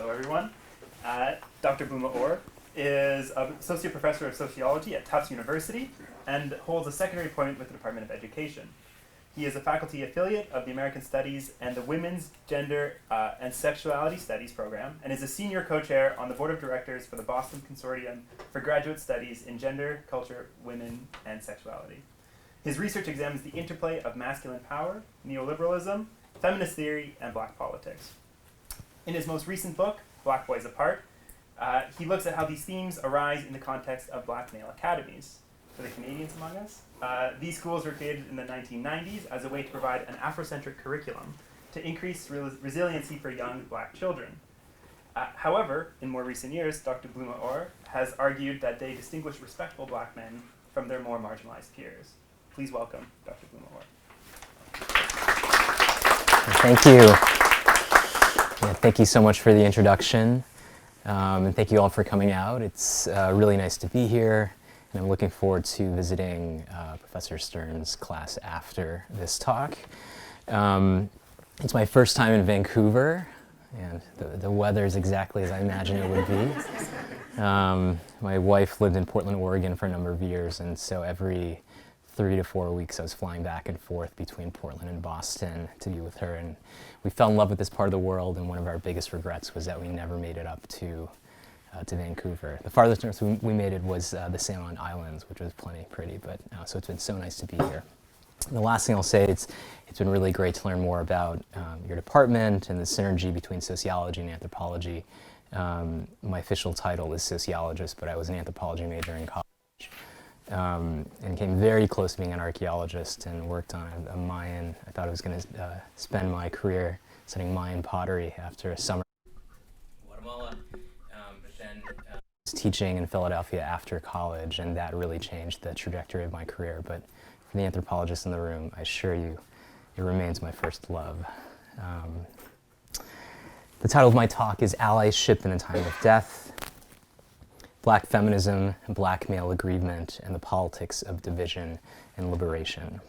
Hello, everyone. Dr. Blume Oeur is an associate professor of sociology at Tufts University and holds a secondary appointment with the Department of Education. He is a faculty affiliate of the American Studies and the Women's, Gender, and Sexuality Studies program, and is a senior co-chair on the board of directors for the Boston Consortium for Graduate Studies in Gender, Culture, Women, and Sexuality. His research examines the interplay of masculine power, neoliberalism, feminist theory, and black politics. In his most recent book, Black Boys Apart, he looks at how these themes arise in the context of black male academies. For the Canadians among us, these schools were created in the 1990s as a way to provide an Afrocentric curriculum to increase resiliency for young black children. However, in more recent years, Dr. Blume Oeur has argued that they distinguish respectable black men from their more marginalized peers. Please welcome Dr. Blume Oeur. Thank you. Yeah, thank you so much for the introduction, and thank you all for coming out. It's really nice to be here, and I'm looking forward to visiting Professor Stern's class after this talk. It's my first time in Vancouver, and the weather is exactly as I imagined it would be. My wife lived in Portland, Oregon for a number of years, and so every 3 to 4 weeks I was flying back and forth between Portland and Boston to be with her, and we fell in love with this part of the world, and one of our biggest regrets was that we never made it up to Vancouver. The farthest north we made it was the Salmon Islands, which was plenty pretty, but so it's been so nice to be here. And the last thing I'll say, it's been really great to learn more about your department and the synergy between sociology and anthropology. My official title is sociologist, but I was an anthropology major in college. And came very close to being an archaeologist and worked on a Mayan. I thought I was going to spend my career studying Mayan pottery after a summer in Guatemala, but then was teaching in Philadelphia after college, and that really changed the trajectory of my career. But for the anthropologists in the room, I assure you, it remains my first love. The title of my talk is Allyship in a Time of Death: Black Feminism, Black Male Aggrievement, and the Politics of Division and Liberation.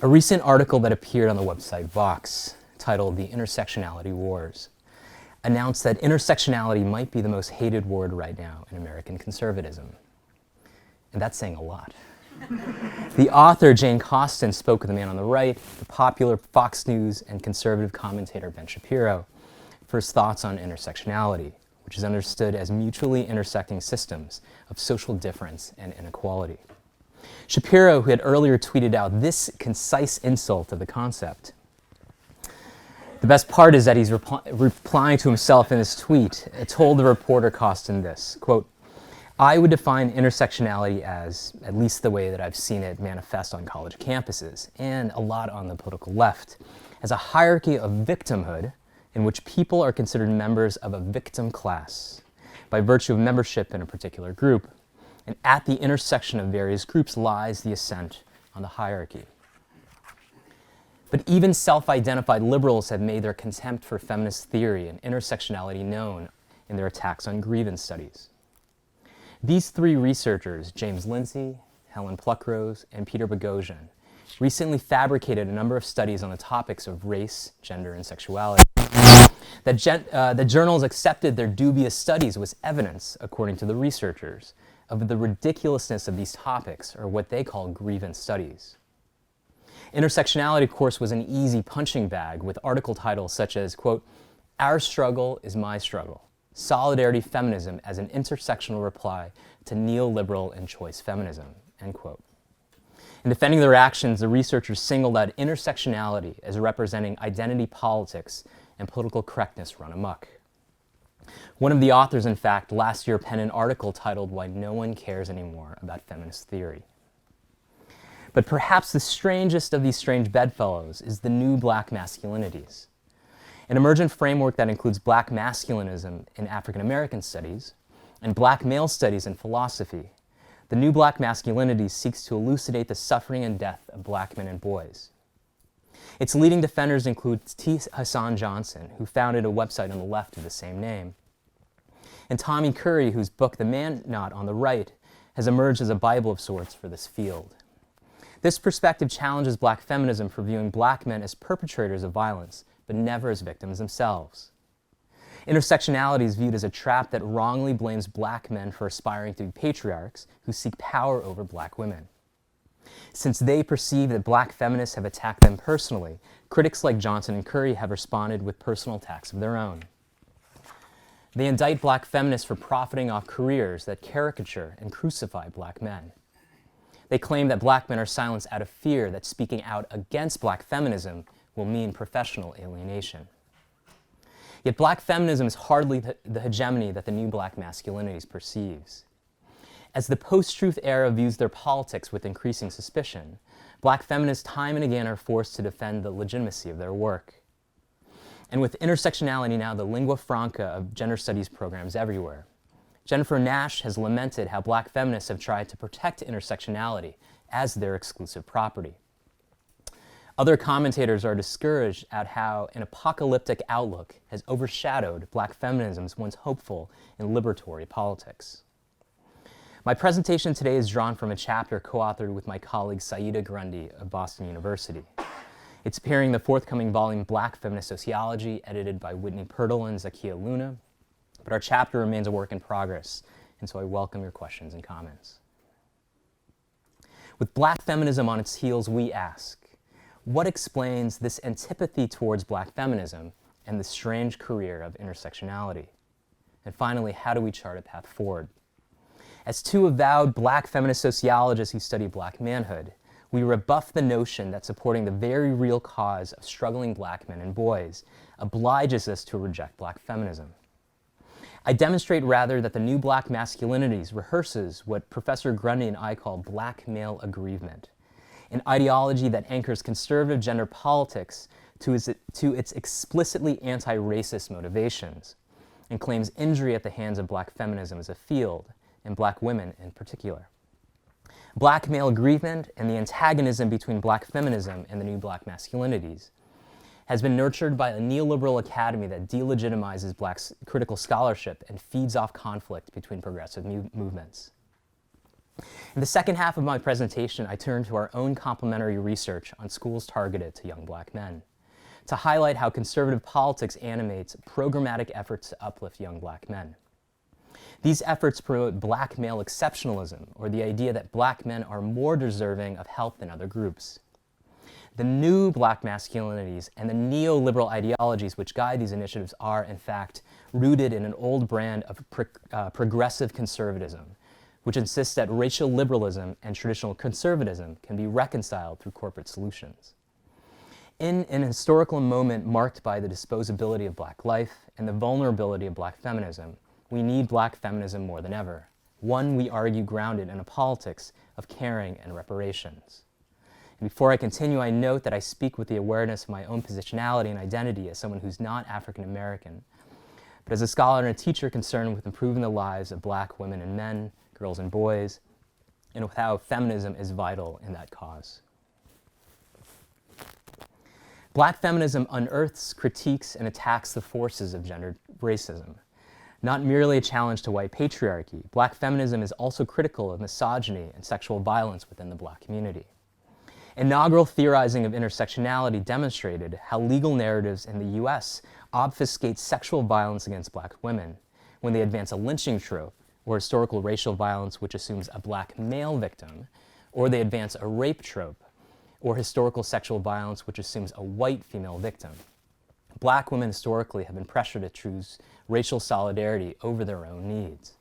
A recent article that appeared on the website Vox, titled The Intersectionality Wars, announced that intersectionality might be the most hated word right now in American conservatism. And that's saying a lot. The author, Jane Costin, spoke with the man on the right, the popular Fox News and conservative commentator Ben Shapiro, for his thoughts on intersectionality, which is understood as mutually intersecting systems of social difference and inequality. Shapiro, who had earlier tweeted out this concise insult of the concept. The best part is that he's replying to himself in his tweet, told the reporter Costin this, quote, "I would define intersectionality as, at least the way that I've seen it manifest on college campuses, and a lot on the political left, as a hierarchy of victimhood in which people are considered members of a victim class by virtue of membership in a particular group, and at the intersection of various groups lies the ascent on the hierarchy." But even self-identified liberals have made their contempt for feminist theory and intersectionality known in their attacks on grievance studies. These three researchers, James Lindsay, Helen Pluckrose, and Peter Boghossian, recently fabricated a number of studies on the topics of race, gender, and sexuality. That journals accepted their dubious studies was evidence, according to the researchers, of the ridiculousness of these topics, or what they call grievance studies. Intersectionality, of course, was an easy punching bag with article titles such as, quote, "Our struggle is my struggle. Solidarity feminism as an intersectional reply to neoliberal and choice feminism," end quote. In defending their actions, the researchers singled out intersectionality as representing identity politics and political correctness run amok. One of the authors, in fact, last year penned an article titled "Why No One Cares Anymore About Feminist Theory." But perhaps the strangest of these strange bedfellows is the new Black Masculinities, an emergent framework that includes Black masculinism in African American studies and Black male studies in philosophy. The new Black Masculinities seeks to elucidate the suffering and death of Black men and boys. Its leading defenders include T. Hassan Johnson, who founded a website on the left of the same name, and Tommy Curry, whose book The Man Knot on the right has emerged as a Bible of sorts for this field. This perspective challenges Black feminism for viewing Black men as perpetrators of violence, but never as victims themselves. Intersectionality is viewed as a trap that wrongly blames Black men for aspiring to be patriarchs who seek power over Black women. Since they perceive that Black feminists have attacked them personally, critics like Johnson and Curry have responded with personal attacks of their own. They indict Black feminists for profiting off careers that caricature and crucify Black men. They claim that Black men are silenced out of fear that speaking out against Black feminism will mean professional alienation. Yet Black feminism is hardly the hegemony that the new Black Masculinities perceives. As the post-truth era views their politics with increasing suspicion, Black feminists time and again are forced to defend the legitimacy of their work. And with intersectionality now the lingua franca of gender studies programs everywhere, Jennifer Nash has lamented how Black feminists have tried to protect intersectionality as their exclusive property. Other commentators are discouraged at how an apocalyptic outlook has overshadowed Black feminism's once hopeful and liberatory politics. My presentation today is drawn from a chapter co-authored with my colleague Saida Grundy of Boston University. It's appearing in the forthcoming volume Black Feminist Sociology, edited by Whitney Pirtle and Zakia Luna, but our chapter remains a work in progress, and so I welcome your questions and comments. With Black feminism on its heels, we ask, what explains this antipathy towards Black feminism and the strange career of intersectionality? And finally, how do we chart a path forward? As two avowed Black feminist sociologists who study Black manhood, we rebuff the notion that supporting the very real cause of struggling Black men and boys obliges us to reject Black feminism. I demonstrate rather that the new Black Masculinities rehearses what Professor Grundy and I call Black male aggrievement, an ideology that anchors conservative gender politics to its explicitly anti-racist motivations, and claims injury at the hands of Black feminism as a field, and Black women in particular. Black male aggrievement and the antagonism between Black feminism and the new Black Masculinities has been nurtured by a neoliberal academy that delegitimizes Black critical scholarship and feeds off conflict between progressive movements. In the second half of my presentation, I turn to our own complementary research on schools targeted to young Black men, to highlight how conservative politics animates programmatic efforts to uplift young Black men. These efforts promote Black male exceptionalism, or the idea that Black men are more deserving of help than other groups. The new Black Masculinities and the neoliberal ideologies which guide these initiatives are, in fact, rooted in an old brand of progressive conservatism, which insists that racial liberalism and traditional conservatism can be reconciled through corporate solutions. In an historical moment marked by the disposability of Black life and the vulnerability of Black feminism, we need Black feminism more than ever, one, we argue, grounded in a politics of caring and reparations. And before I continue, I note that I speak with the awareness of my own positionality and identity as someone who's not African American, but as a scholar and a teacher concerned with improving the lives of Black women and men, girls and boys, and with how feminism is vital in that cause. Black feminism unearths, critiques, and attacks the forces of gendered racism. Not merely a challenge to white patriarchy, Black feminism is also critical of misogyny and sexual violence within the Black community. Inaugural theorizing of intersectionality demonstrated how legal narratives in the US obfuscate sexual violence against Black women when they advance a lynching trope or historical racial violence which assumes a Black male victim, or they advance a rape trope or historical sexual violence which assumes a white female victim. Black women historically have been pressured to choose racial solidarity over their own needs.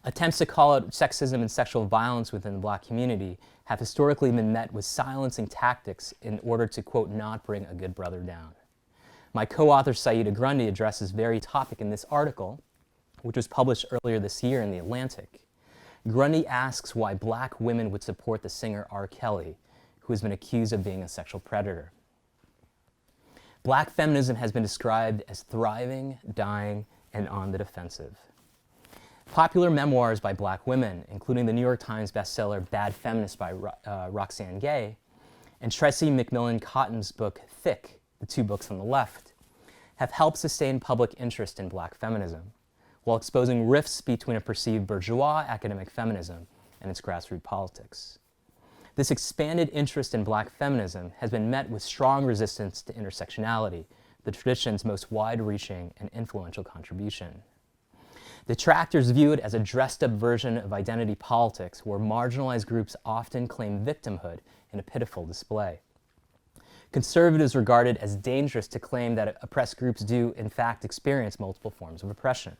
Attempts to call out sexism and sexual violence within the Black community have historically been met with silencing tactics in order to, quote, not bring a good brother down. My co-author Saida Grundy addresses this very topic in this article, which was published earlier this year in The Atlantic. Grundy asks why Black women would support the singer R. Kelly, who has been accused of being a sexual predator. Black feminism has been described as thriving, dying, and on the defensive. Popular memoirs by Black women, including the New York Times bestseller Bad Feminist by Roxane Gay, and Tressie McMillan Cotton's book Thick, the two books on the left, have helped sustain public interest in Black feminism, while exposing rifts between a perceived bourgeois academic feminism and its grassroots politics. This expanded interest in Black feminism has been met with strong resistance to intersectionality, the tradition's most wide-reaching and influential contribution. Detractors view it as a dressed-up version of identity politics where marginalized groups often claim victimhood in a pitiful display. Conservatives regard it as dangerous to claim that oppressed groups do, in fact, experience multiple forms of oppression.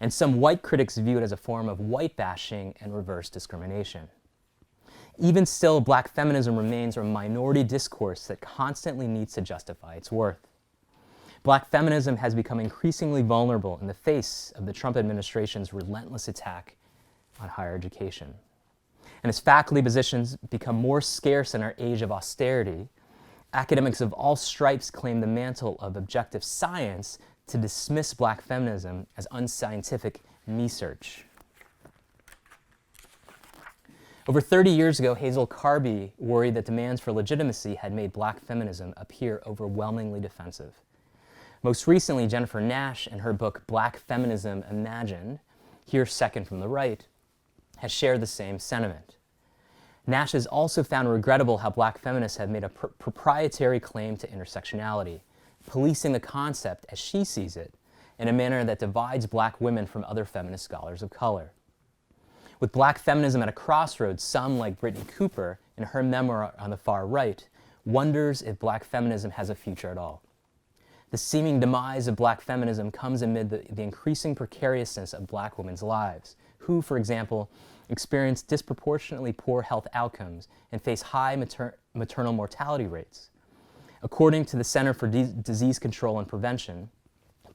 And some white critics view it as a form of white bashing and reverse discrimination. Even still, Black feminism remains a minority discourse that constantly needs to justify its worth. Black feminism has become increasingly vulnerable in the face of the Trump administration's relentless attack on higher education. And as faculty positions become more scarce in our age of austerity, academics of all stripes claim the mantle of objective science to dismiss Black feminism as unscientific research. Over 30 years ago, Hazel Carby worried that demands for legitimacy had made Black feminism appear overwhelmingly defensive. Most recently, Jennifer Nash, in her book Black Feminism Imagined, here second from the right, has shared the same sentiment. Nash has also found regrettable how Black feminists have made a proprietary claim to intersectionality, policing the concept, as she sees it, in a manner that divides Black women from other feminist scholars of color. With Black feminism at a crossroads, some, like Brittany Cooper, in her memoir on the far right, wonders if Black feminism has a future at all. The seeming demise of Black feminism comes amid the increasing precariousness of Black women's lives, who, for example, experience disproportionately poor health outcomes and face high maternal mortality rates. According to the Center for Disease Control and Prevention,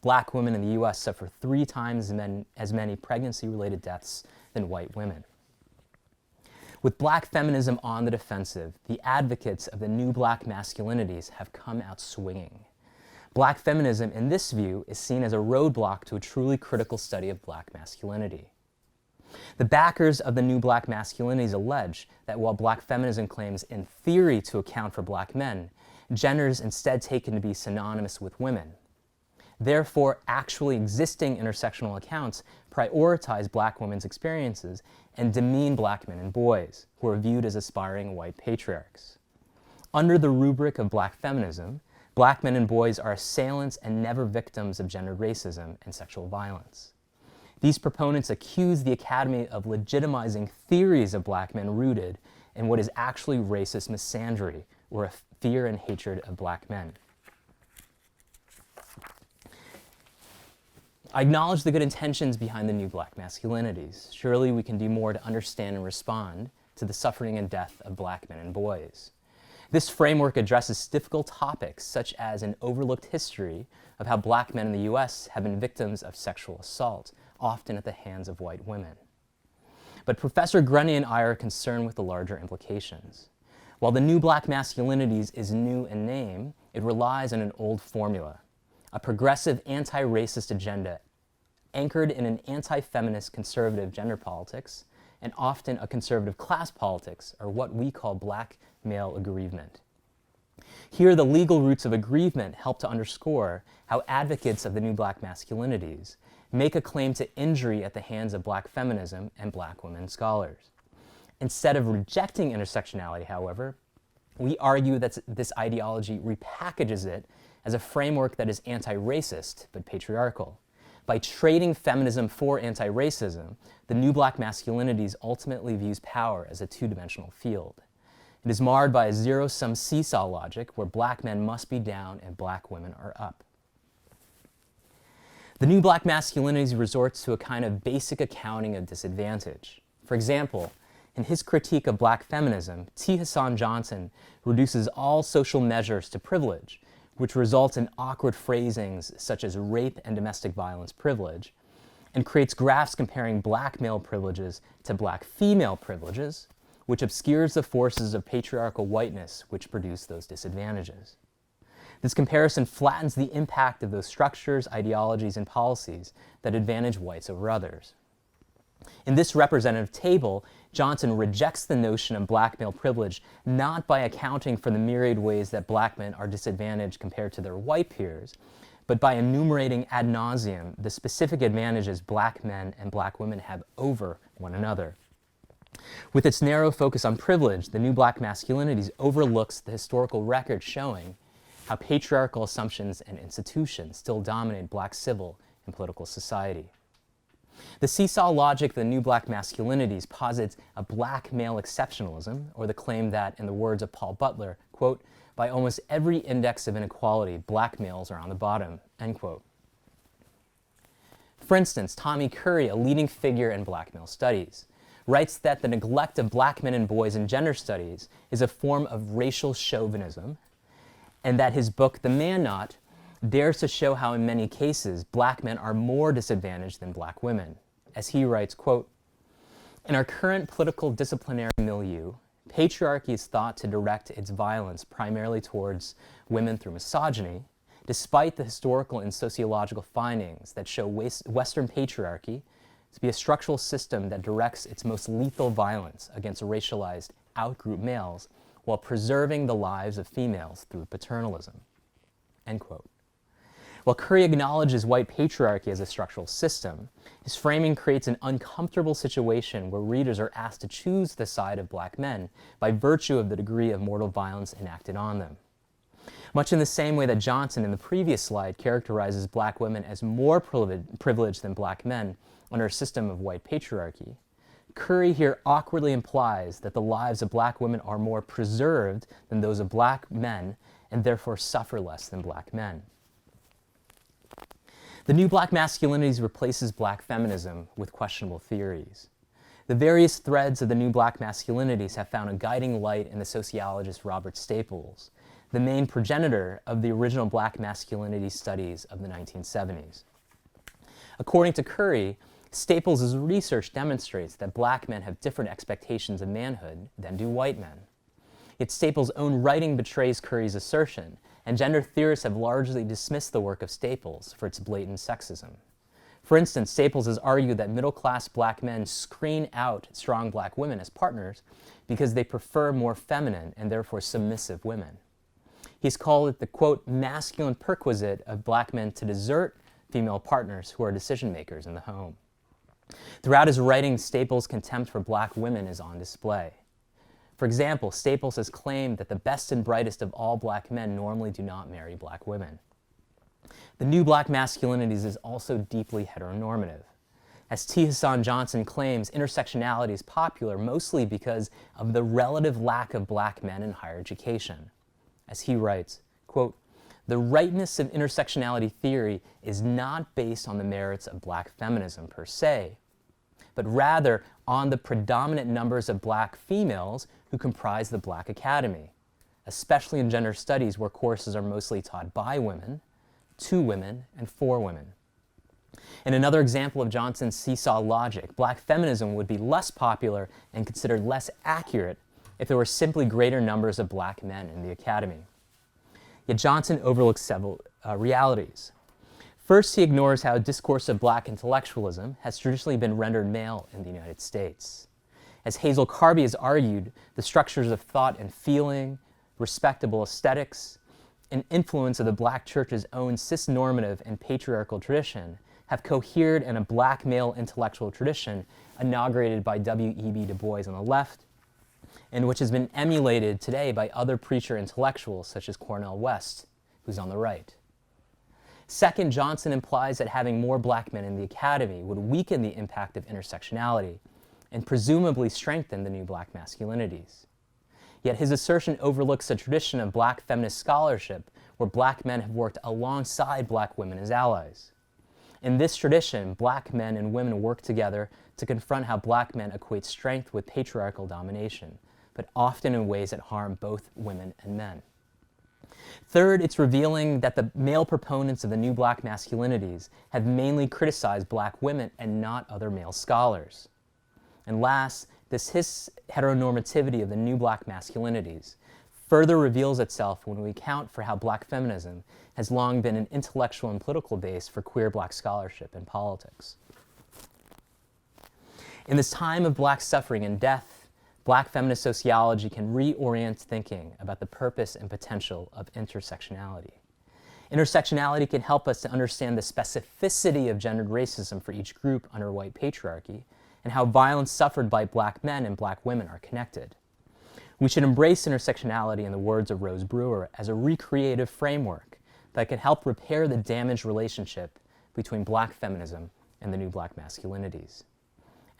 Black women in the U.S. suffer 3 times as many pregnancy-related deaths than white women. With Black feminism on the defensive, the advocates of the new Black masculinities have come out swinging. Black feminism, in this view, is seen as a roadblock to a truly critical study of Black masculinity. The backers of the new Black masculinities allege that while Black feminism claims in theory to account for Black men, gender is instead taken to be synonymous with women. Therefore, actually existing intersectional accounts prioritize Black women's experiences and demean Black men and boys, who are viewed as aspiring white patriarchs. Under the rubric of Black feminism, Black men and boys are assailants and never victims of gendered racism and sexual violence. These proponents accuse the Academy of legitimizing theories of Black men rooted in what is actually racist misandry, or a fear and hatred of Black men. I acknowledge the good intentions behind the new Black masculinities. Surely we can do more to understand and respond to the suffering and death of Black men and boys. This framework addresses difficult topics such as an overlooked history of how Black men in the U.S. have been victims of sexual assault, often at the hands of white women. But Professor Grundy and I are concerned with the larger implications. While the new Black masculinities is new in name, it relies on an old formula, a progressive anti-racist agenda anchored in an anti-feminist conservative gender politics and often a conservative class politics, or what we call Black male aggrievement. Here, the legal roots of aggrievement help to underscore how advocates of the new Black masculinities make a claim to injury at the hands of Black feminism and Black women scholars. Instead of rejecting intersectionality, however, we argue that this ideology repackages it as a framework that is anti-racist but patriarchal. By trading feminism for anti-racism, the new Black masculinities ultimately views power as a two-dimensional field. It is marred by a zero-sum seesaw logic where Black men must be down and Black women are up. The new Black masculinities resorts to a kind of basic accounting of disadvantage. For example, in his critique of Black feminism, T. Hassan Johnson reduces all social measures to privilege, which results in awkward phrasings such as rape and domestic violence privilege, and creates graphs comparing Black male privileges to Black female privileges, which obscures the forces of patriarchal whiteness which produce those disadvantages. This comparison flattens the impact of those structures, ideologies, and policies that advantage whites over others. In this representative table, Johnson rejects the notion of Black male privilege not by accounting for the myriad ways that Black men are disadvantaged compared to their white peers, but by enumerating ad nauseum the specific advantages Black men and Black women have over one another. With its narrow focus on privilege, the new Black Masculinities overlooks the historical record showing how patriarchal assumptions and institutions still dominate Black civil and political society. The seesaw logic of the new Black Masculinities posits a Black male exceptionalism, or the claim that, in the words of Paul Butler, quote, by almost every index of inequality, Black males are on the bottom, end quote. For instance, Tommy Curry, a leading figure in Black male studies, writes that the neglect of Black men and boys in gender studies is a form of racial chauvinism, and that his book, The Man Not, dares to show how in many cases Black men are more disadvantaged than Black women. As he writes, quote, in our current political disciplinary milieu, patriarchy is thought to direct its violence primarily towards women through misogyny, despite the historical and sociological findings that show Western patriarchy to be a structural system that directs its most lethal violence against racialized outgroup males while preserving the lives of females through paternalism, end quote. While Curry acknowledges white patriarchy as a structural system, his framing creates an uncomfortable situation where readers are asked to choose the side of Black men by virtue of the degree of mortal violence enacted on them. Much in the same way that Johnson in the previous slide characterizes Black women as more privileged than Black men under a system of white patriarchy, Curry here awkwardly implies that the lives of Black women are more preserved than those of Black men and therefore suffer less than Black men. The new Black Masculinities replaces Black feminism with questionable theories. The various threads of the new Black Masculinities have found a guiding light in the sociologist Robert Staples, the main progenitor of the original Black masculinity studies of the 1970s. According to Curry, Staples' research demonstrates that Black men have different expectations of manhood than do white men. Yet Staples' own writing betrays Curry's assertion, and gender theorists have largely dismissed the work of Staples for its blatant sexism. For instance, Staples has argued that middle-class Black men screen out strong Black women as partners because they prefer more feminine and therefore submissive women. He's called it the, quote, masculine perquisite of Black men to desert female partners who are decision makers in the home. Throughout his writing, Staples' contempt for Black women is on display. For example, Staples has claimed that the best and brightest of all Black men normally do not marry Black women. The new Black Masculinities is also deeply heteronormative. As T. Hassan Johnson claims, intersectionality is popular mostly because of the relative lack of Black men in higher education. As he writes, quote, the rightness of intersectionality theory is not based on the merits of Black feminism per se, but rather on the predominant numbers of Black females who comprise the Black Academy, especially in gender studies where courses are mostly taught by women, to women, and for women. In another example of Johnson's seesaw logic, Black feminism would be less popular and considered less accurate if there were simply greater numbers of Black men in the Academy. Yet Johnson overlooks several realities. First, he ignores how a discourse of Black intellectualism has traditionally been rendered male in the United States. As Hazel Carby has argued, the structures of thought and feeling, respectable aesthetics, and influence of the Black church's own cisnormative and patriarchal tradition have cohered in a Black male intellectual tradition inaugurated by W.E.B. Du Bois on the left, and which has been emulated today by other preacher intellectuals such as Cornel West, who's on the right. Second, Johnson implies that having more Black men in the Academy would weaken the impact of intersectionality and presumably strengthen the new Black masculinities. Yet his assertion overlooks a tradition of Black feminist scholarship where Black men have worked alongside Black women as allies. In this tradition, Black men and women work together to confront how Black men equate strength with patriarchal domination, but often in ways that harm both women and men. Third, it's revealing that the male proponents of the new Black masculinities have mainly criticized Black women and not other male scholars. And last, this heteronormativity of the new Black masculinities further reveals itself when we account for how Black feminism has long been an intellectual and political base for queer Black scholarship and politics. In this time of Black suffering and death, Black feminist sociology can reorient thinking about the purpose and potential of intersectionality. Intersectionality can help us to understand the specificity of gendered racism for each group under white patriarchy and how violence suffered by black men and black women are connected. We should embrace intersectionality, in the words of Rose Brewer, as a recreative framework that can help repair the damaged relationship between black feminism and the new black masculinities.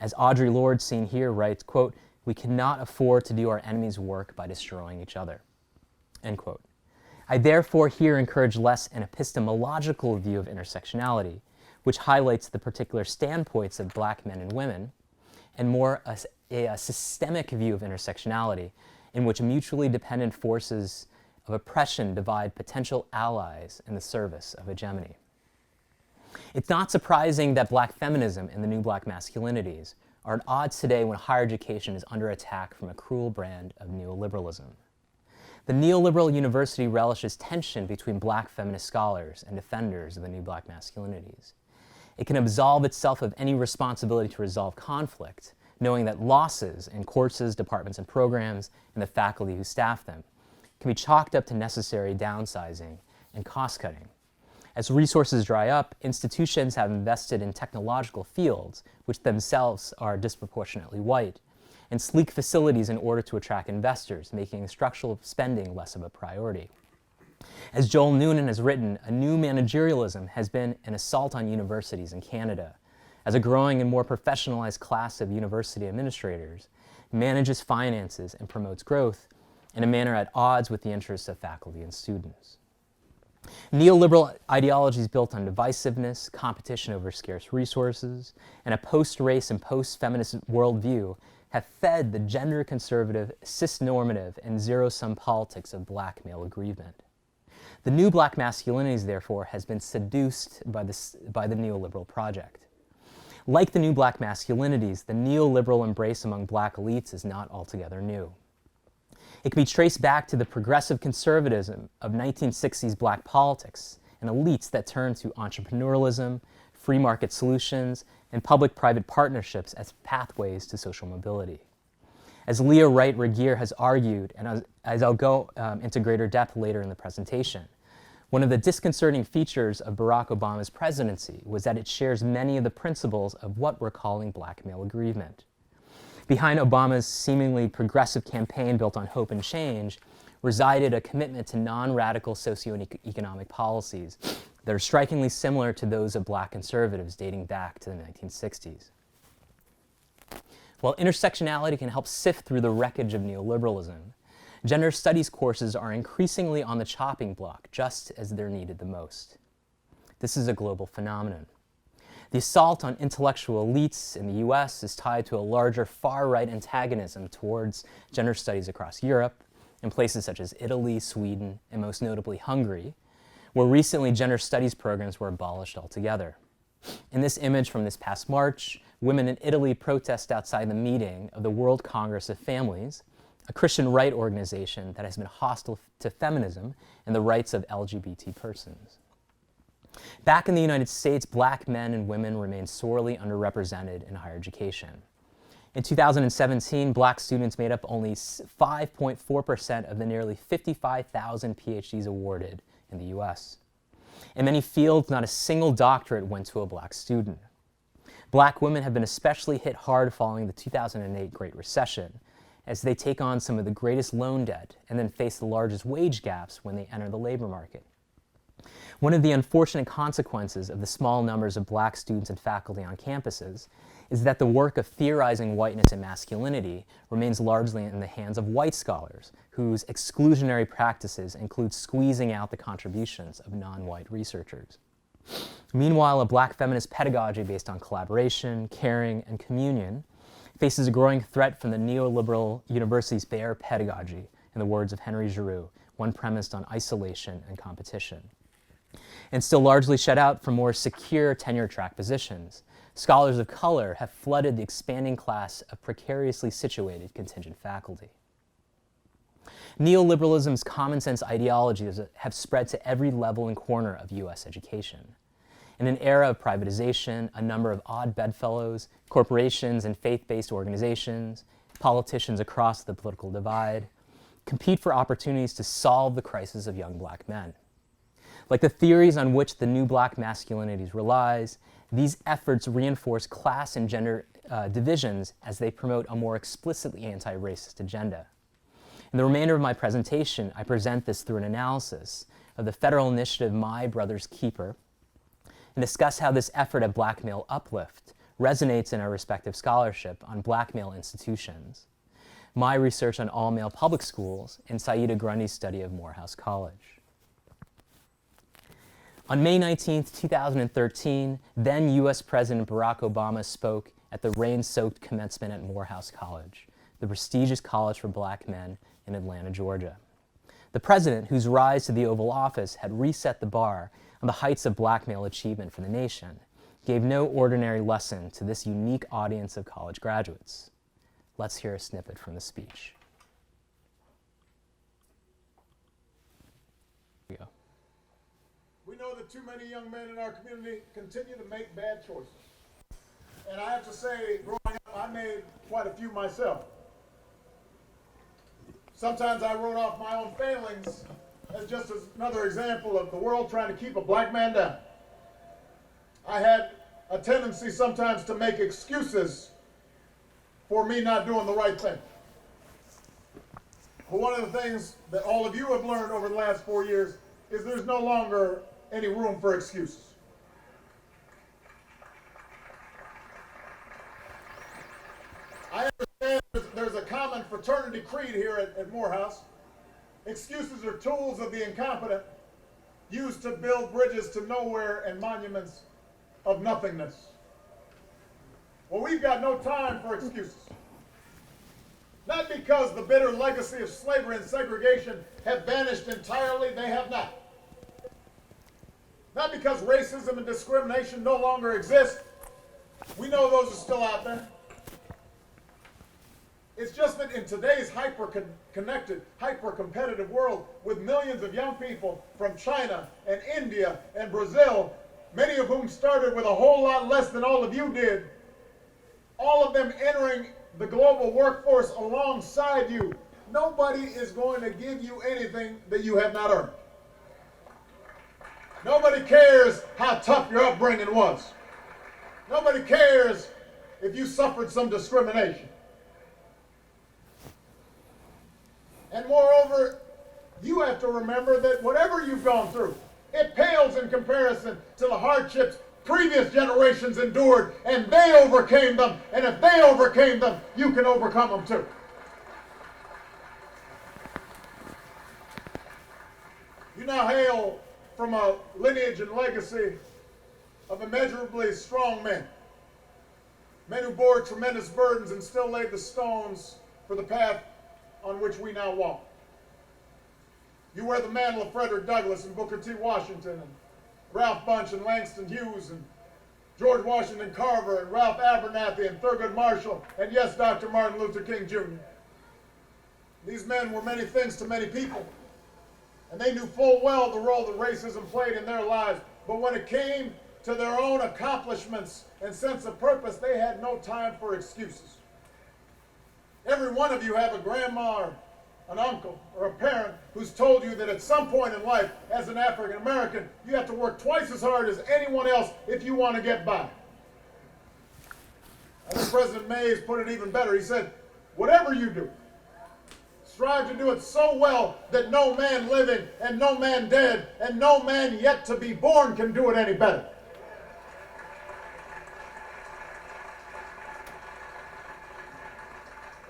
As Audre Lorde, seen here, writes, quote, "We cannot afford to do our enemies' work by destroying each other," end quote. I therefore here encourage less an epistemological view of intersectionality, which highlights the particular standpoints of black men and women, and more a systemic view of intersectionality, in which mutually dependent forces of oppression divide potential allies in the service of hegemony. It's not surprising that black feminism and the new black masculinities are at odds today when higher education is under attack from a cruel brand of neoliberalism. The neoliberal university relishes tension between black feminist scholars and defenders of the new black masculinities. It can absolve itself of any responsibility to resolve conflict, knowing that losses in courses, departments, and programs, and the faculty who staff them can be chalked up to necessary downsizing and cost-cutting. As resources dry up, institutions have invested in technological fields, which themselves are disproportionately white, and sleek facilities in order to attract investors, making structural spending less of a priority. As Joel Noonan has written, a new managerialism has been an assault on universities in Canada, as a growing and more professionalized class of university administrators manages finances and promotes growth in a manner at odds with the interests of faculty and students. Neoliberal ideologies built on divisiveness, competition over scarce resources, and a post-race and post-feminist worldview have fed the gender-conservative, cis-normative, and zero-sum politics of black male aggrievement. The new black masculinities, therefore, has been seduced by the neoliberal project. Like the new black masculinities, the neoliberal embrace among black elites is not altogether new. It can be traced back to the progressive conservatism of 1960s black politics and elites that turned to entrepreneurialism, free market solutions, and public-private partnerships as pathways to social mobility. As Leah Wright Regier has argued, and as I'll go into greater depth later in the presentation, one of the disconcerting features of Barack Obama's presidency was that it shares many of the principles of what we're calling black male aggrievement. Behind Obama's seemingly progressive campaign built on hope and change resided a commitment to non-radical socioeconomic policies that are strikingly similar to those of black conservatives dating back to the 1960s. While intersectionality can help sift through the wreckage of neoliberalism, gender studies courses are increasingly on the chopping block just as they're needed the most. This is a global phenomenon. The assault on intellectual elites in the US is tied to a larger far-right antagonism towards gender studies across Europe, in places such as Italy, Sweden, and most notably Hungary, where recently gender studies programs were abolished altogether. In this image from this past March, women in Italy protest outside the meeting of the World Congress of Families, a Christian right organization that has been hostile to feminism and the rights of LGBT persons. Back in the United States, black men and women remain sorely underrepresented in higher education. In 2017, black students made up only 5.4% of the nearly 55,000 PhDs awarded in the US. In many fields, not a single doctorate went to a black student. Black women have been especially hit hard following the 2008 Great Recession, as they take on some of the greatest loan debt and then face the largest wage gaps when they enter the labor market. One of the unfortunate consequences of the small numbers of black students and faculty on campuses is that the work of theorizing whiteness and masculinity remains largely in the hands of white scholars, whose exclusionary practices include squeezing out the contributions of non-white researchers. Meanwhile, a black feminist pedagogy based on collaboration, caring, and communion faces a growing threat from the neoliberal university's bare pedagogy, in the words of Henry Giroux, one premised on isolation and competition. And still largely shut out from more secure tenure-track positions, scholars of color have flooded the expanding class of precariously situated contingent faculty. Neoliberalism's common-sense ideologies have spread to every level and corner of U.S. education. In an era of privatization, a number of odd bedfellows, corporations and faith-based organizations, politicians across the political divide, compete for opportunities to solve the crisis of young black men. Like the theories on which the new black masculinities relies, these efforts reinforce class and gender divisions as they promote a more explicitly anti-racist agenda. In the remainder of my presentation, I present this through an analysis of the federal initiative My Brother's Keeper and discuss how this effort at black male uplift resonates in our respective scholarship on black male institutions, my research on all-male public schools, and Saida Grundy's study of Morehouse College. On May 19, 2013, then U.S. President Barack Obama spoke at the rain-soaked commencement at Morehouse College, the prestigious college for black men in Atlanta, Georgia. The president, whose rise to the Oval Office had reset the bar on the heights of black male achievement for the nation, gave no ordinary lesson to this unique audience of college graduates. Let's hear a snippet from the speech. Here we go. We know that too many young men in our community continue to make bad choices. And I have to say, growing up, I made quite a few myself. Sometimes I wrote off my own failings as just another example of the world trying to keep a black man down. I had a tendency sometimes to make excuses for me not doing the right thing. But one of the things that all of you have learned over the last 4 years is there's no longer any room for excuses. I understand there's a common fraternity creed here at Morehouse. Excuses are tools of the incompetent used to build bridges to nowhere and monuments of nothingness. Well, we've got no time for excuses. Not because the bitter legacy of slavery and segregation have vanished entirely, they have not. Not because racism and discrimination no longer exist. We know those are still out there. It's just that in today's hyper-connected, hyper-competitive world with millions of young people from China and India and Brazil, many of whom started with a whole lot less than all of you did, all of them entering the global workforce alongside you, nobody is going to give you anything that you have not earned. Nobody cares how tough your upbringing was. Nobody cares if you suffered some discrimination. And moreover, you have to remember that whatever you've gone through, it pales in comparison to the hardships previous generations endured, and they overcame them. And if they overcame them, you can overcome them too. You now hail from a lineage and legacy of immeasurably strong men. Men who bore tremendous burdens and still laid the stones for the path on which we now walk. You wear the mantle of Frederick Douglass and Booker T. Washington and Ralph Bunche and Langston Hughes and George Washington Carver and Ralph Abernathy and Thurgood Marshall and yes, Dr. Martin Luther King Jr. These men were many things to many people, and they knew full well the role that racism played in their lives. But when it came to their own accomplishments and sense of purpose, they had no time for excuses. Every one of you have a grandma or an uncle or a parent who's told you that at some point in life, as an African American, you have to work twice as hard as anyone else if you want to get by. I think President Mays put it even better. He said, whatever you do, strive to do it so well that no man living and no man dead and no man yet to be born can do it any better.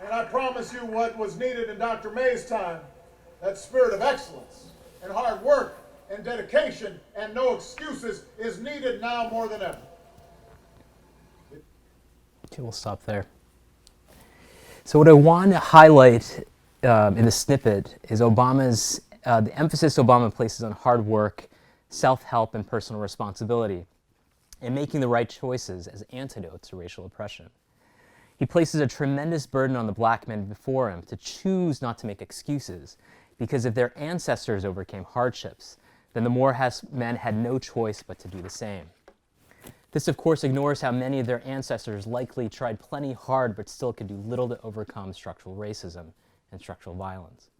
And I promise you what was needed in Dr. May's time, that spirit of excellence and hard work and dedication and no excuses is needed now more than ever. Okay, we'll stop there. So what I want to highlight in the snippet is Obama's, the emphasis Obama places on hard work, self-help, and personal responsibility, and making the right choices as antidotes to racial oppression. He places a tremendous burden on the black men before him to choose not to make excuses, because if their ancestors overcame hardships, then the Morehouse men had no choice but to do the same. This, of course, ignores how many of their ancestors likely tried plenty hard but still could do little to overcome structural racism and structural violence.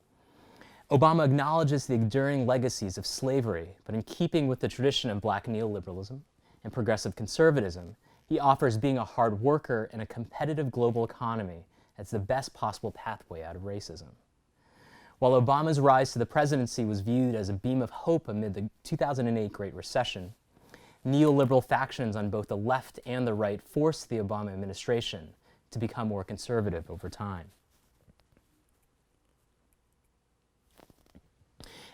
Obama acknowledges the enduring legacies of slavery, but in keeping with the tradition of black neoliberalism and progressive conservatism, He offers being a hard worker in a competitive global economy as the best possible pathway out of racism. While Obama's rise to the presidency was viewed as a beam of hope amid the 2008 Great Recession, neoliberal factions on both the left and the right forced the Obama administration to become more conservative over time.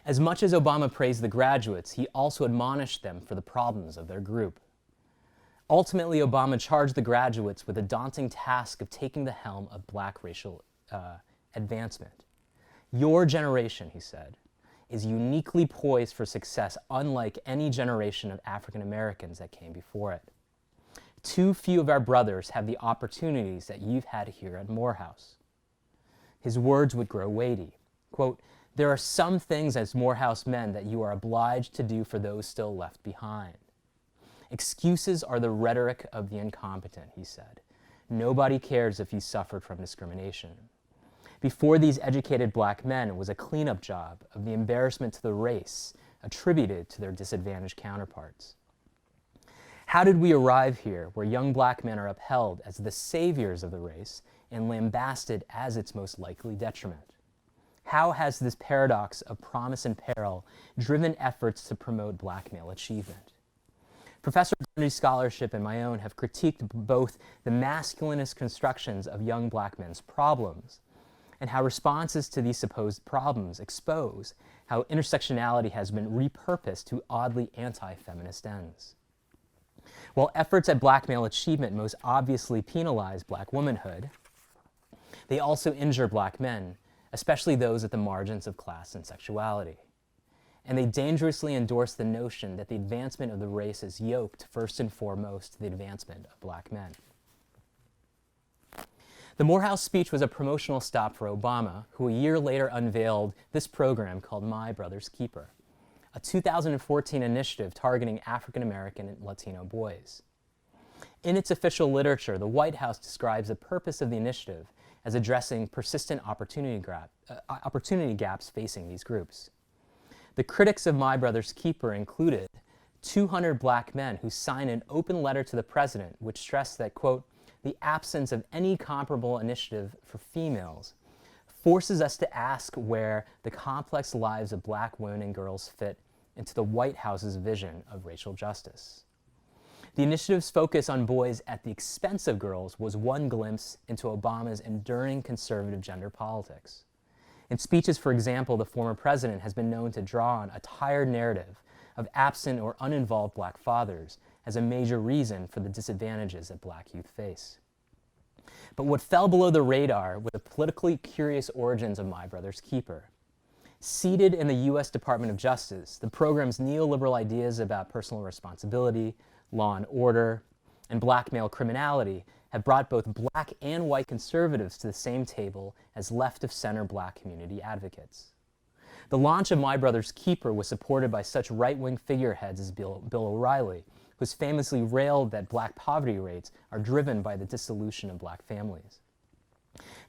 As much as Obama praised the graduates, he also admonished them for the problems of their group. Ultimately, Obama charged the graduates with the daunting task of taking the helm of black racial advancement. Your generation, he said, is uniquely poised for success unlike any generation of African Americans that came before it. Too few of our brothers have the opportunities that you've had here at Morehouse. His words would grow weighty. Quote, "There are some things as Morehouse men that you are obliged to do for those still left behind. Excuses are the rhetoric of the incompetent," he said. "Nobody cares if you suffered from discrimination." Before these educated black men, it was a cleanup job of the embarrassment to the race attributed to their disadvantaged counterparts. How did we arrive here where young black men are upheld as the saviors of the race and lambasted as its most likely detriment? How has this paradox of promise and peril driven efforts to promote black male achievement? Professor Burney's scholarship and my own have critiqued both the masculinist constructions of young black men's problems and how responses to these supposed problems expose how intersectionality has been repurposed to oddly anti-feminist ends. While efforts at black male achievement most obviously penalize black womanhood, they also injure black men, especially those at the margins of class and sexuality. And they dangerously endorse the notion that the advancement of the race is yoked first and foremost to the advancement of black men. The Morehouse speech was a promotional stop for Obama, who a year later unveiled this program called My Brother's Keeper, a 2014 initiative targeting African American and Latino boys. In its official literature, the White House describes the purpose of the initiative as addressing persistent opportunity gaps facing these groups. The critics of My Brother's Keeper included 200 black men who signed an open letter to the president which stressed that, quote, "The absence of any comparable initiative for females forces us to ask where the complex lives of black women and girls fit into the White House's vision of racial justice." The initiative's focus on boys at the expense of girls was one glimpse into Obama's enduring conservative gender politics. In speeches, for example, the former president has been known to draw on a tired narrative of absent or uninvolved black fathers as a major reason for the disadvantages that black youth face. But what fell below the radar were the politically curious origins of My Brother's Keeper. Seated in the U.S. Department of Justice, the program's neoliberal ideas about personal responsibility, law and order, and black male criminality have brought both black and white conservatives to the same table as left-of-center black community advocates. The launch of My Brother's Keeper was supported by such right-wing figureheads as Bill O'Reilly, who's famously railed that black poverty rates are driven by the dissolution of black families.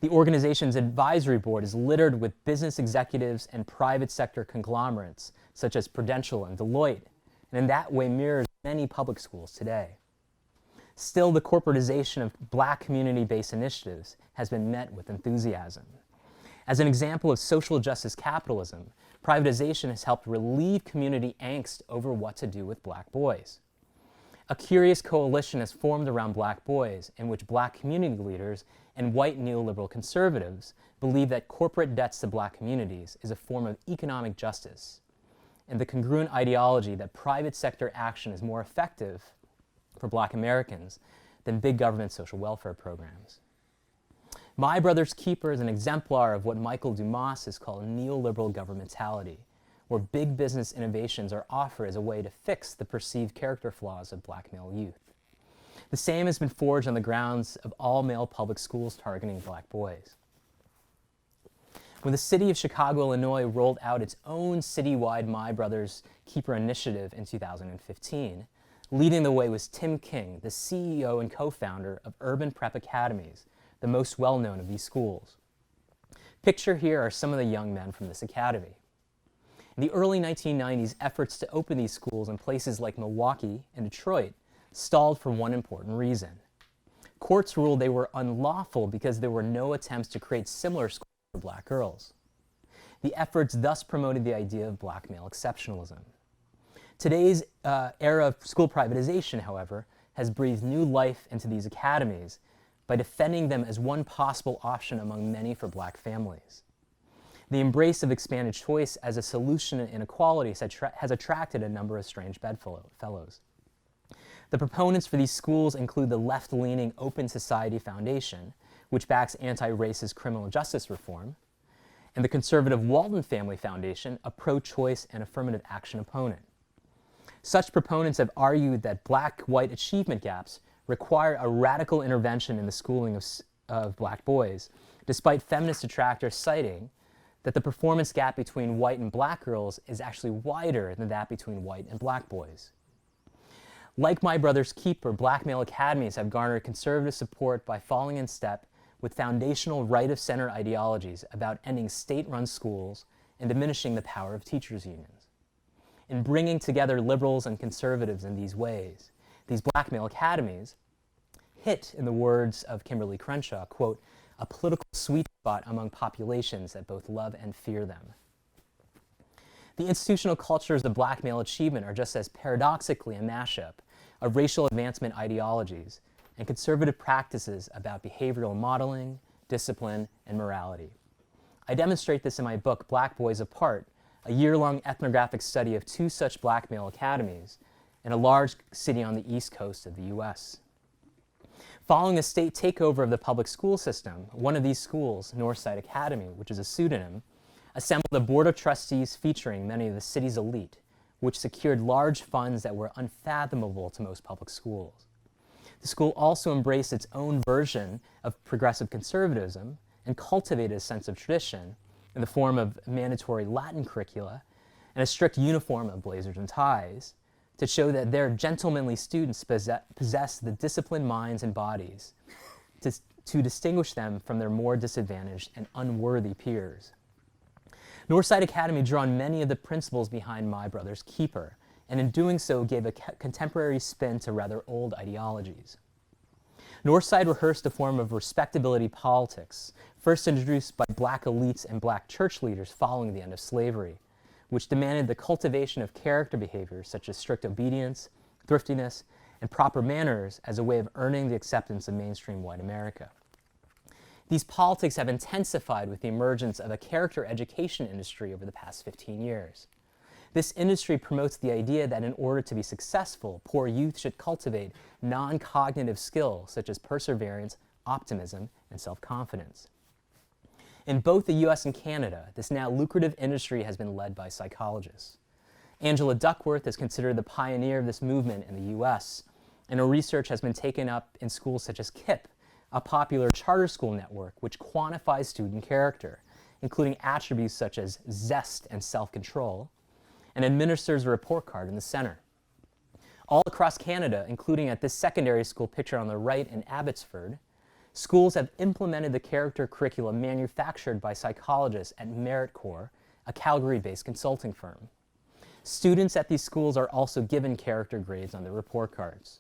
The organization's advisory board is littered with business executives and private sector conglomerates, such as Prudential and Deloitte, and in that way mirrors many public schools today. Still, the corporatization of black community-based initiatives has been met with enthusiasm. As an example of social justice capitalism, privatization has helped relieve community angst over what to do with black boys. A curious coalition has formed around black boys in which black community leaders and white neoliberal conservatives believe that corporate debts to black communities is a form of economic justice, and the congruent ideology that private sector action is more effective for black Americans than big government social welfare programs. My Brother's Keeper is an exemplar of what Michael Dumas has called neoliberal governmentality, where big business innovations are offered as a way to fix the perceived character flaws of black male youth. The same has been forged on the grounds of all-male public schools targeting black boys. When the city of Chicago, Illinois rolled out its own citywide My Brother's Keeper initiative in 2015, leading the way was Tim King, the CEO and co-founder of Urban Prep Academies, the most well-known of these schools. Pictured here are some of the young men from this academy. In the early 1990s, efforts to open these schools in places like Milwaukee and Detroit stalled for one important reason. Courts ruled they were unlawful because there were no attempts to create similar schools for black girls. The efforts thus promoted the idea of black male exceptionalism. Today's era of school privatization, however, has breathed new life into these academies by defending them as one possible option among many for black families. The embrace of expanded choice as a solution to inequalities has attracted a number of strange bedfellows. The proponents for these schools include the left-leaning Open Society Foundation, which backs anti-racist criminal justice reform, and the conservative Walton Family Foundation, a pro-choice and affirmative action opponent. Such proponents have argued that black-white achievement gaps require a radical intervention in the schooling of black boys, despite feminist detractors citing that the performance gap between white and black girls is actually wider than that between white and black boys. Like My Brother's Keeper, black male academies have garnered conservative support by falling in step with foundational right-of-center ideologies about ending state-run schools and diminishing the power of teachers' unions. In bringing together liberals and conservatives in these ways, these black male academies hit, in the words of Kimberly Crenshaw, quote, a political sweet spot among populations that both love and fear them. The institutional cultures of black male achievement are just as paradoxically a mashup of racial advancement ideologies and conservative practices about behavioral modeling, discipline, and morality. I demonstrate this in my book, Black Boys Apart, a year-long ethnographic study of two such black male academies in a large city on the East Coast of the US. Following the state takeover of the public school system, one of these schools, Northside Academy, which is a pseudonym, assembled a board of trustees featuring many of the city's elite, which secured large funds that were unfathomable to most public schools. The school also embraced its own version of progressive conservatism and cultivated a sense of tradition in the form of mandatory Latin curricula and a strict uniform of blazers and ties to show that their gentlemanly students possess the disciplined minds and bodies to distinguish them from their more disadvantaged and unworthy peers. Northside Academy drew on many of the principles behind My Brother's Keeper, and in doing so gave a contemporary spin to rather old ideologies. Northside rehearsed a form of respectability politics, first introduced by black elites and black church leaders following the end of slavery, which demanded the cultivation of character behaviors such as strict obedience, thriftiness, and proper manners as a way of earning the acceptance of mainstream white America. These politics have intensified with the emergence of a character education industry over the past 15 years. This industry promotes the idea that in order to be successful, poor youth should cultivate non-cognitive skills such as perseverance, optimism, and self-confidence. In both the US and Canada, this now lucrative industry has been led by psychologists. Angela Duckworth is considered the pioneer of this movement in the US, and her research has been taken up in schools such as KIPP, a popular charter school network which quantifies student character, including attributes such as zest and self-control, and administers a report card in the center. All across Canada, including at this secondary school pictured on the right in Abbotsford, schools have implemented the character curriculum manufactured by psychologists at MeritCorps, a Calgary-based consulting firm. Students at these schools are also given character grades on their report cards.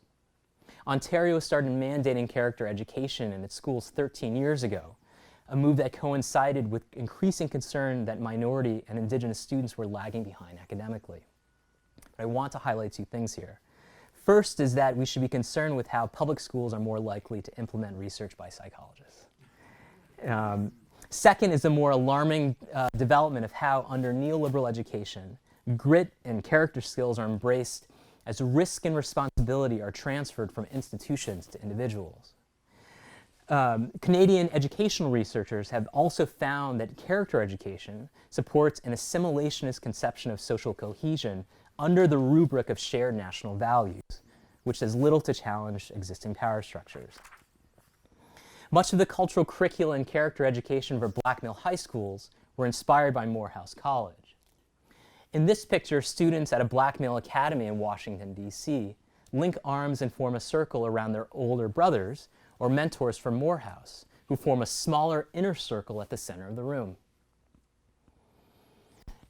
Ontario started mandating character education in its schools 13 years ago, a move that coincided with increasing concern that minority and Indigenous students were lagging behind academically. But I want to highlight two things here. First is that we should be concerned with how public schools are more likely to implement research by psychologists. Second is the more alarming development of how, under neoliberal education, grit and character skills are embraced as risk and responsibility are transferred from institutions to individuals. Canadian educational researchers have also found that character education supports an assimilationist conception of social cohesion under the rubric of shared national values, which does little to challenge existing power structures. Much of the cultural curricula and character education for black male high schools were inspired by Morehouse College. In this picture, students at a black male academy in Washington, D.C. link arms and form a circle around their older brothers or mentors from Morehouse, who form a smaller inner circle at the center of the room.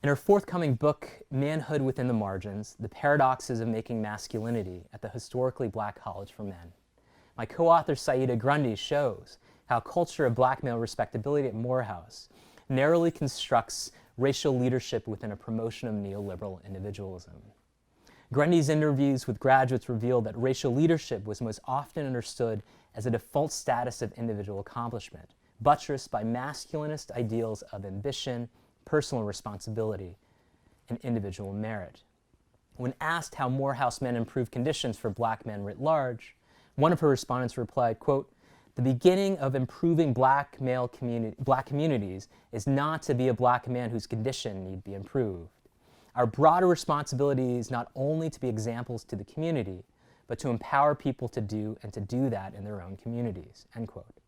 In her forthcoming book, Manhood Within the Margins, The Paradoxes of Making Masculinity at the Historically Black College for Men, my co-author Saida Grundy shows how a culture of black male respectability at Morehouse narrowly constructs racial leadership within a promotion of neoliberal individualism. Grundy's interviews with graduates revealed that racial leadership was most often understood as a default status of individual accomplishment, buttressed by masculinist ideals of ambition, personal responsibility, and individual merit. When asked how Morehouse men improved conditions for black men writ large, one of her respondents replied, quote, "The beginning of improving black communities is not to be a black man whose condition need be improved. Our broader responsibility is not only to be examples to the community, but to empower people to do that in their own communities," end quote.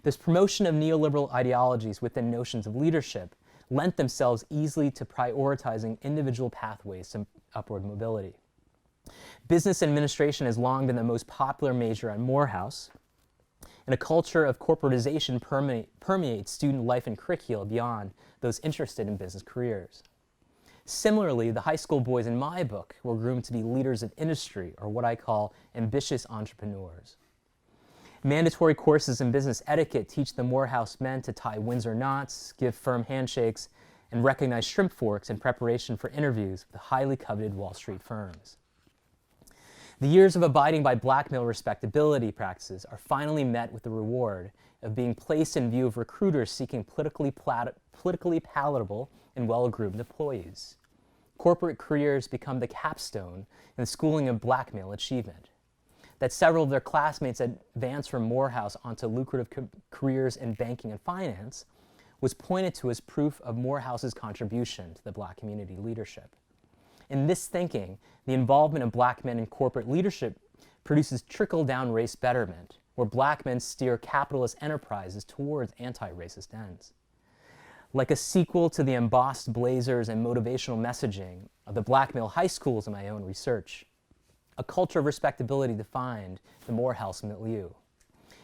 This promotion of neoliberal ideologies within notions of leadership lent themselves easily to prioritizing individual pathways to upward mobility. Business administration has long been the most popular major at Morehouse, and a culture of corporatization permeates student life and curricula beyond those interested in business careers. Similarly, the high school boys in my book were groomed to be leaders of industry, or what I call ambitious entrepreneurs. Mandatory courses in business etiquette teach the Morehouse men to tie Windsor knots, give firm handshakes, and recognize shrimp forks in preparation for interviews with highly coveted Wall Street firms. The years of abiding by black male respectability practices are finally met with the reward of being placed in view of recruiters seeking politically palatable and well-groomed employees. Corporate careers become the capstone in the schooling of black male achievement. That several of their classmates advanced from Morehouse onto lucrative careers in banking and finance was pointed to as proof of Morehouse's contribution to the black community leadership. In this thinking, the involvement of black men in corporate leadership produces trickle-down race betterment, where black men steer capitalist enterprises towards anti-racist ends. Like a sequel to the embossed blazers and motivational messaging of the black male high schools in my own research, a culture of respectability defined the Morehouse milieu.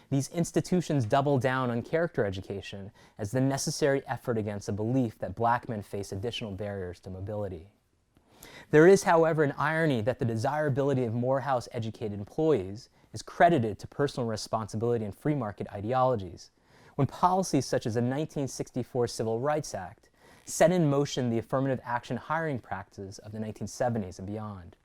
These institutions double down on character education as the necessary effort against a belief that black men face additional barriers to mobility. There is, however, an irony that the desirability of Morehouse-educated employees is credited to personal responsibility and free market ideologies, when policies such as the 1964 Civil Rights Act set in motion the affirmative action hiring practices of the 1970s and beyond.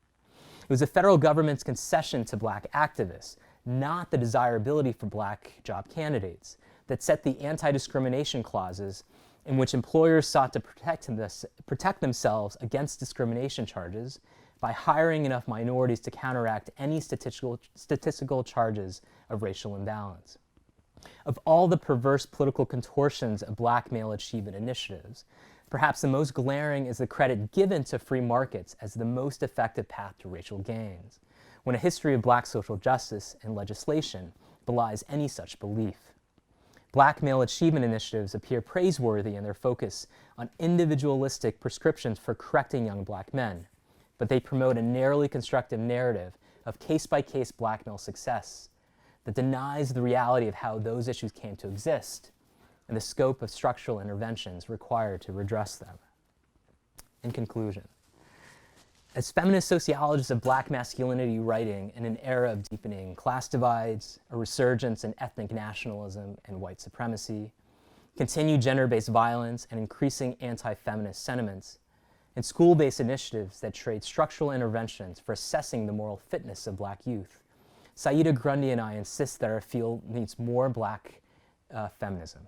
It was the federal government's concession to black activists, not the desirability for black job candidates, that set the anti-discrimination clauses in which employers sought to protect themselves against discrimination charges by hiring enough minorities to counteract any statistical charges of racial imbalance. Of all the perverse political contortions of black male achievement initiatives, perhaps the most glaring is the credit given to free markets as the most effective path to racial gains, when a history of black social justice and legislation belies any such belief. Black male achievement initiatives appear praiseworthy in their focus on individualistic prescriptions for correcting young black men, but they promote a narrowly constructive narrative of case-by-case black male success that denies the reality of how those issues came to exist and the scope of structural interventions required to redress them. In conclusion, as feminist sociologists of black masculinity writing in an era of deepening class divides, a resurgence in ethnic nationalism and white supremacy, continued gender-based violence and increasing anti-feminist sentiments, and school-based initiatives that trade structural interventions for assessing the moral fitness of black youth, Saida Grundy and I insist that our field needs more black feminism.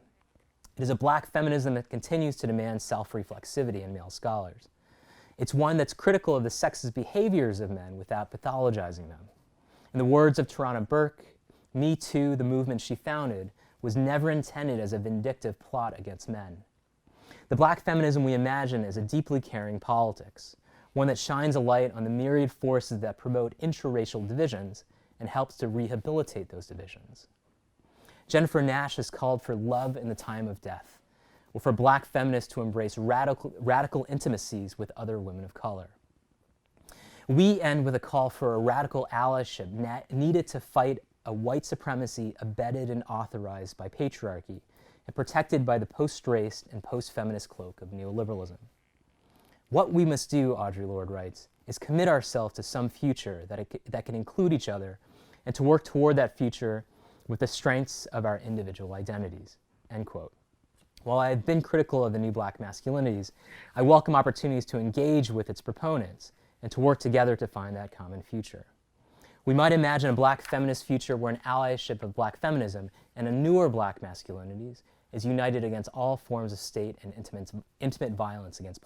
It is a black feminism that continues to demand self-reflexivity in male scholars. It's one that's critical of the sexist behaviors of men without pathologizing them. In the words of Tarana Burke, Me Too, the movement she founded, was never intended as a vindictive plot against men. The black feminism we imagine is a deeply caring politics, one that shines a light on the myriad forces that promote intraracial divisions and helps to rehabilitate those divisions. Jennifer Nash has called for love in the time of death, or for black feminists to embrace radical intimacies with other women of color. We end with a call for a radical allyship needed to fight a white supremacy abetted and authorized by patriarchy and protected by the post-race and post-feminist cloak of neoliberalism. What we must do, Audre Lorde writes, is commit ourselves to some future that can include each other and to work toward that future with the strengths of our individual identities, end quote. While I have been critical of the new Black Masculinities, I welcome opportunities to engage with its proponents and to work together to find that common future. We might imagine a Black feminist future where an allyship of Black feminism and a newer Black Masculinities is united against all forms of state and intimate violence against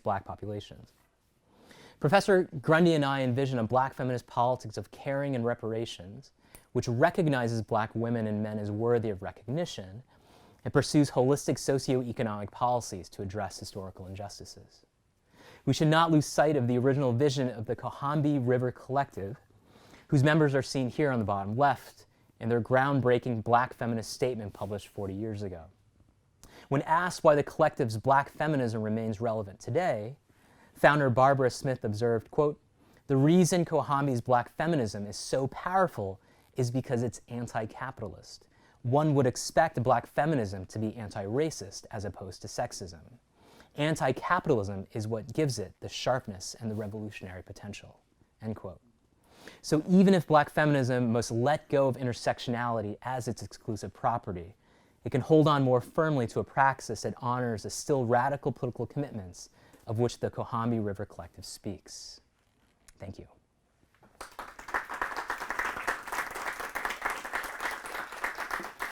Black populations. Professor Grundy and I envision a Black feminist politics of caring and reparations, which recognizes Black women and men as worthy of recognition and pursues holistic socioeconomic policies to address historical injustices. We should not lose sight of the original vision of the Combahee River Collective, whose members are seen here on the bottom left in their groundbreaking Black feminist statement published 40 years ago. When asked why the collective's Black feminism remains relevant today, founder Barbara Smith observed, quote, "The reason Coambee's Black feminism is so powerful is because it's anti-capitalist. One would expect Black feminism to be anti-racist as opposed to sexism. Anti-capitalism is what gives it the sharpness and the revolutionary potential," end quote. So even if Black feminism must let go of intersectionality as its exclusive property, it can hold on more firmly to a praxis that honors the still radical political commitments of which the Combahee River Collective speaks. Thank you.